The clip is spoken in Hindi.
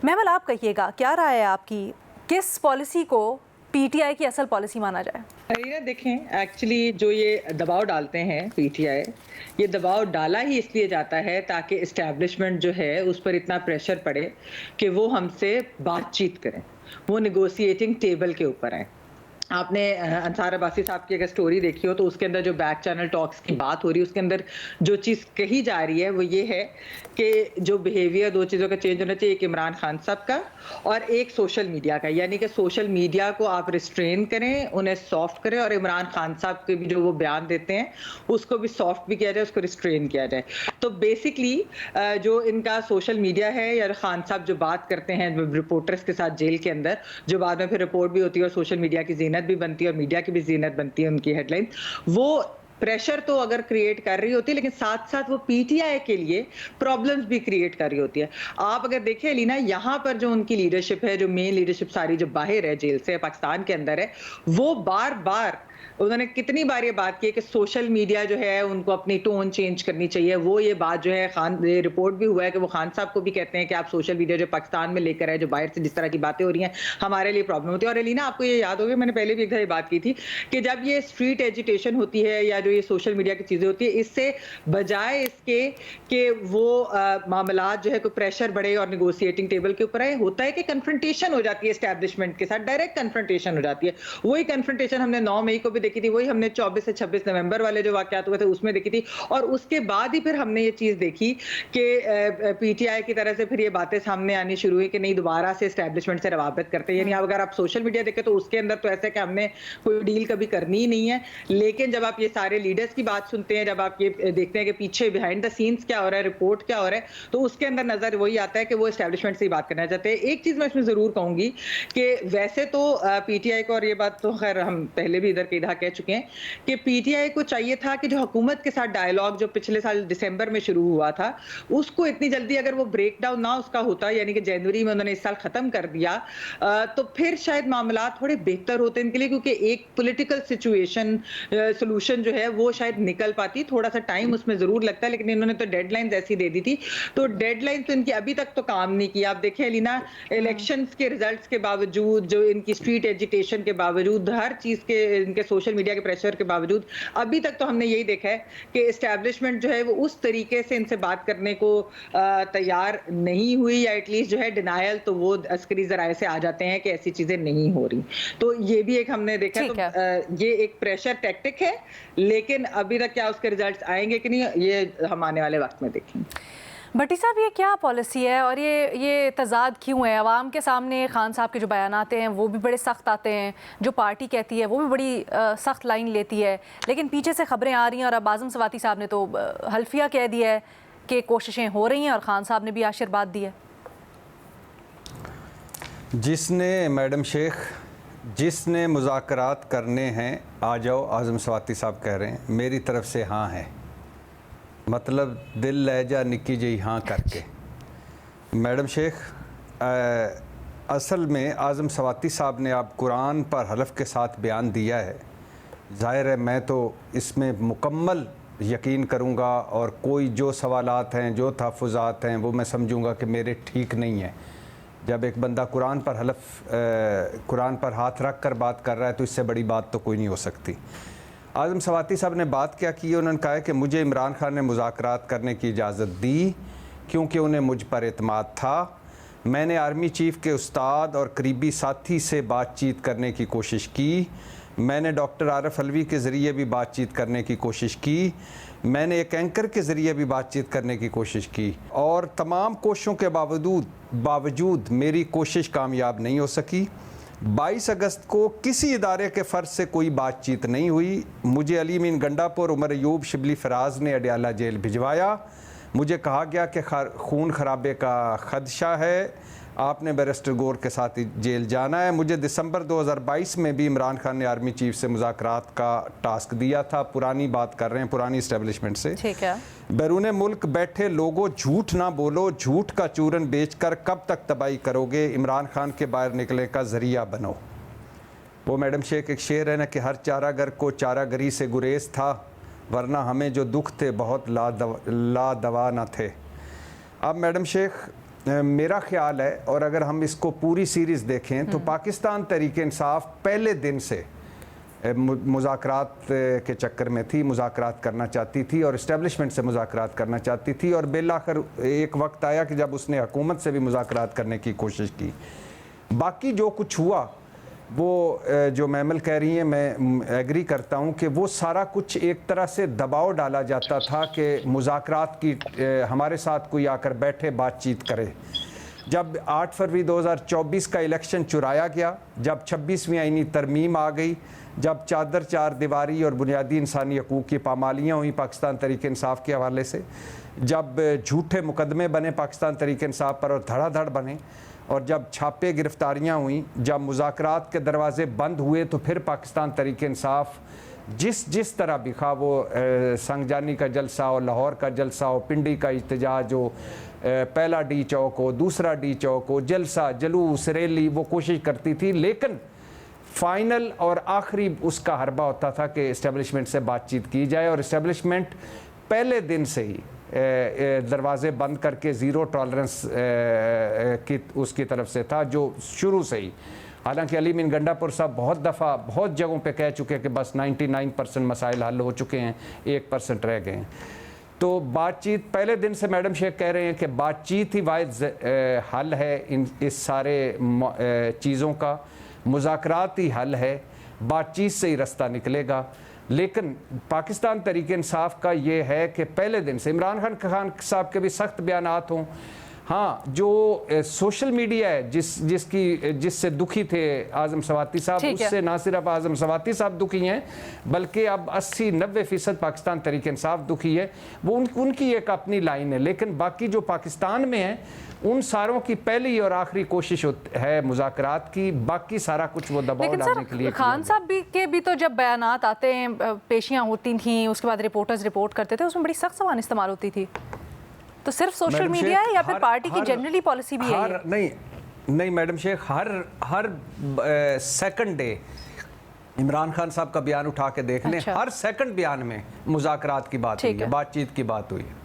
महमल, आप कहिएगा, क्या राय है आपकी, किस पॉलिसी को पीटीआई की असल पॉलिसी माना जाए? ये देखें, एक्चुअली जो ये दबाव डालते हैं पीटीआई, ये दबाव डाला ही इसलिए जाता है ताकि एस्टैब्लिशमेंट जो है उस पर इतना प्रेशर पड़े कि वो हमसे बातचीत करें, वो नेगोशिएटिंग टेबल के ऊपर आए। आपने अंसार अब्बासी साहब की अगर स्टोरी देखी हो तो उसके अंदर जो बैक चैनल टॉक्स की बात हो रही है, उसके अंदर जो चीज़ कही जा रही है वो ये है कि जो बिहेवियर, दो चीज़ों का चेंज होना चाहिए, एक इमरान खान साहब का और एक सोशल मीडिया का। यानी कि सोशल मीडिया को आप रिस्ट्रेन करें, उन्हें सॉफ्ट करें, और इमरान खान साहब के भी जो वो बयान देते हैं उसको भी सॉफ्ट भी किया जाए, उसको रिस्ट्रेन किया जाए। तो बेसिकली जो इनका सोशल मीडिया है, या खान साहब जो बात करते हैं रिपोर्टर्स के साथ जेल के अंदर, जो बाद में फिर रिपोर्ट भी होती है और सोशल मीडिया की ज़ीनत भी बनती है और मीडिया की भी ज़ीनत बनती है उनकी हेडलाइन, वो प्रेशर तो अगर क्रिएट कर रही होती है, लेकिन साथ साथ वो पीटीआई के लिए प्रॉब्लम्स भी क्रिएट कर रही होती है। आप अगर देखें अलीना, यहाँ पर जो उनकी लीडरशिप है, जो मेन लीडरशिप सारी जो बाहर है जेल से, पाकिस्तान के अंदर है, वो बार बार उन्होंने कितनी बार ये बात की है कि सोशल मीडिया जो है उनको अपनी टोन चेंज करनी चाहिए। वो ये बात जो है खान, ये रिपोर्ट भी हुआ है कि वो खान साहब को भी कहते हैं कि आप सोशल मीडिया जो पाकिस्तान में लेकर आए, जो बाहर से जिस तरह की बातें हो रही हैं, हमारे लिए प्रॉब्लम होती है। और अलीना, आपको ये याद होगा, मैंने पहले भी एक बार ये बात की थी कि जब ये स्ट्रीट एजिटेशन होती है या जो ये सोशल मीडिया की चीज़ें होती है, इससे बजाय इसके कि वो मामला जो है कोई प्रेशर बढ़े और निगोशिएटिंग टेबल के ऊपर आए, होता है कि कन्फ्रंटेशन हो जाती है एस्टैब्लिशमेंट के साथ, डायरेक्ट कन्फ्रंटेशन हो जाती है। वही कन्फ्रंटेशन हमने 9 मई को भी देखी थी, वही हमने 24 से 26 नवंबर वाले जो वाकयात हुए थे उसमें देखी थी, और उसके बाद ही फिर हमने ये चीज़ देखी कि पीटीआई की तरह से फिर ये बातें सामने आनी शुरू हुई कि नहीं, दोबारा से एस्टैब्लिशमेंट से रवाबत करते हैं। यानी अगर आप सोशल मीडिया देखें तो उसके अंदर तो ऐसा है कि हमने कोई डील कभी करनी ही नहीं है, लेकिन जब आप ये सारे लीडर्स की बात सुनते हैं, जब आप ये देखते हैं कि पीछे बिहाइंड द सीन्स क्या हो रहा है, रिपोर्ट क्या हो रहा है, तो उसके अंदर नजर वही आता है कि वो एस्टैब्लिशमेंट से ही बात करना चाहते हैं। एक चीज़ मैं इसमें ज़रूर कहूँगी कि वैसे तो पीटीआई को, और ये बात तो खैर हम पहले भी इधर के इधर कह चुके हैं, कि पीटीआई को चाहिए था कि जो हुकूमत के साथ डायलॉग जो पिछले साल दिसंबर में शुरू हुआ था, उसको इतनी जल्दी अगर वो ब्रेक डाउन ना उसका होता, यानी कि जनवरी में उन्होंने इस साल खत्म कर दिया, तो फिर शायद मामला थोड़े बेहतर होते इनके लिए, क्योंकि एक पॉलिटिकल सिचुएशन सोल्यूशन जो है वो शायद निकल पाती। थोड़ा सा टाइम उसमें जरूर लगता है, लेकिन इन्होंने तो डेडलाइन ऐसी दे दी थी, तो डेडलाइन तो इनकी अभी तक तो काम नहीं किया। आप देखें अलीना, इलेक्शंस के रिजल्ट्स के बावजूद, जो इनकी स्ट्रीट एजिटेशन के बावजूद, हर चीज के इनके सोशल मीडिया के प्रेशर के बावजूद, अभी तक तो हमने यही देखा है कि एस्टैब्लिशमेंट जो है वो उस तरीके से इनसे बात करने को तैयार नहीं हुई, या एटलीस्ट जो है डिनायल तो वो अस्करी जराए से आ जाते हैं कि ऐसी चीजें नहीं हो रही। तो ये भी एक हमने देखा। तो ये एक प्रेशर टैक्टिक है, लेकिन अभी तक क्या उसके रिजल्ट्स आएंगे कि नहीं, ये हम आने वाले वक्त में देखेंगे। भट्टी साहब, ये क्या पॉलिसी है और ये तजाद क्यों है? आवाम के सामने खान साहब के जो बयान आते हैं वो भी बड़े सख्त आते हैं, जो पार्टी कहती है वो भी बड़ी सख्त लाइन लेती है, लेकिन पीछे से खबरें आ रही हैं और अब आज़म सवाती साहब ने तो हल्फिया कह दिया है कि कोशिशें हो रही हैं और खान साहब ने भी आशीर्वाद दिया। जिसने मैडम शेख, जिसने मुज़ाकरात करने हैं आ जाओ, आज़म सवाती साहब कह रहे हैं, मेरी तरफ से हाँ है, मतलब दिल लहजा निक्की जी हाँ करके। मैडम शेख, असल में आज़म सवाती साहब ने आप कुरान पर हलफ के साथ बयान दिया है, ज़ाहिर है मैं तो इसमें मुकम्मल यकीन करूँगा, और कोई जो सवालात हैं, जो तहफ़्फ़ुज़ात हैं, वो मैं समझूँगा कि मेरे ठीक नहीं है। जब एक बंदा कुरान पर कुरान पर हाथ रख कर बात कर रहा है तो इससे बड़ी बात तो कोई नहीं हो सकती। आज़म सवाती साहब ने बात क्या की, उन्होंने कहा है कि मुझे इमरान खान ने मुज़ाकरात करने की इजाज़त दी क्योंकि उन्हें मुझ पर एतमाद था। मैंने आर्मी चीफ़ के उस्ताद और करीबी साथी से बातचीत करने की कोशिश की, मैंने डॉक्टर आरिफ अलवी के ज़रिए भी बातचीत करने की कोशिश की, मैंने एक एंकर के ज़रिए भी बातचीत करने की कोशिश की, और तमाम कोशिशों के बावजूद मेरी कोशिश कामयाब नहीं हो सकी। 22 अगस्त को किसी इदारे के फ़र्ज से कोई बातचीत नहीं हुई। मुझे अली मीन गंडापुर, उमर अयूब, शिबली फराज ने अडयाला जेल भिजवाया। मुझे कहा गया कि खून खराबे का खदशा है, आपने बैरिस्टर गौर के साथ जेल जाना है। मुझे दिसंबर 2022 में भी इमरान खान ने आर्मी चीफ से मुज़ाकरात का टास्क दिया था। पुरानी बात कर रहे हैं, पुरानी इस्टेब्लिशमेंट से। ठीक है। बैरून मुल्क बैठे लोगों, झूठ ना बोलो, झूठ का चूरन बेचकर कब तक तबाही करोगे, इमरान खान के बाहर निकलने का ज़रिया बनो। वो मैडम शेख एक शेर है ना कि हर चारागर को चारागरी से गुरेज था, वरना हमें जो दुख थे बहुत लादवा न थे। अब मैडम शेख, मेरा ख्याल है, और अगर हम इसको पूरी सीरीज़ देखें तो पाकिस्तान तहरीक इंसाफ पहले दिन से मुज़ाकरात के चक्कर में थी, मुज़ाकरात करना चाहती थी और इस्टेब्लिशमेंट से मुज़ाकरात करना चाहती थी, और बिलाखिर एक वक्त आया कि जब उसने हुकूमत से भी मुज़ाकरात करने की कोशिश की। बाकी जो कुछ हुआ वो जो मैमल कह रही हैं, मैं एग्री करता हूँ कि वो सारा कुछ एक तरह से दबाव डाला जाता था कि मुज़ाकरात की हमारे साथ कोई आकर बैठे, बातचीत करे। जब 8 फरवरी 2024 का इलेक्शन चुराया गया, जब 26वीं आईनी तरमीम आ गई, जब चादर चार दीवारी और बुनियादी इंसानी हकूक़ की पामालियाँ हुई पाकिस्तान तहरीक इंसाफ के हवाले से, जब झूठे मुकदमे बने पाकिस्तान तहरीक इंसाफ पर और धड़ाधड़ बने, और जब छापे गिरफ्तारियां हुई, जब मुज़ाकरात के दरवाजे बंद हुए, तो फिर पाकिस्तान तहरीक इंसाफ जिस तरह भी, खा वो संगजानी का जलसा हो, लाहौर का जलसा हो, पिंडी का इhtजाज हो, पहला डी चौक हो, दूसरा डी चौक हो, जलसा, जलूस, रैली, वो कोशिश करती थी, लेकिन फाइनल और आखिरी उसका हरबा होता था कि इस्टेब्लिशमेंट से बातचीत की जाए। और इस्टेब्लिशमेंट पहले दिन से ही दरवाज़े बंद करके ज़ीरो टॉलरेंस की उसकी तरफ से था, जो शुरू से ही। हालांकि अली मीन गंडापुर साहब बहुत दफ़ा बहुत जगहों पे कह चुके हैं कि बस 99% मसाइल हल हो चुके हैं, 1% रह गए हैं। तो बातचीत पहले दिन से, मैडम शेख कह रहे हैं कि बातचीत ही वाहिद हल है इस सारे चीज़ों का, मुज़ाकरात ही हल है, बातचीत से ही रास्ता निकलेगा। लेकिन पाकिस्तान तहरीक इंसाफ का ये है कि पहले दिन से इमरान खान साहब के भी सख्त बयानात हों, हाँ, जो सोशल मीडिया है जिससे दुखी थे आज़म सवाती साहब, उससे ना सिर्फ आज़म सवाती साहब दुखी हैं, बल्कि अब 80-90% पाकिस्तान तहरीक इंसाफ दुखी है। वो उनकी एक अपनी लाइन है, लेकिन बाकी जो पाकिस्तान में है उन सारों की पहली और आखिरी कोशिश है मुज़ाकरात की, बाकी सारा कुछ वो दबाव डालने के लिए। खान साहब भी तो जब बयानात आते हैं, पेशियां होती थी, उसके बाद रिपोर्टर्स रिपोर्ट करते थे, उसमें बड़ी सख्त ज़बान इस्तेमाल होती थी। तो सिर्फ सोशल मीडिया है या फिर पार्टी की जनरली पॉलिसी भी है? नहीं मैडम शेख, हर सेकंड डे इमरान खान साहब का बयान उठा के देख लें, हर सेकंड बयान में मुज़ाकरात की बात हुई है, बातचीत की बात हुई है।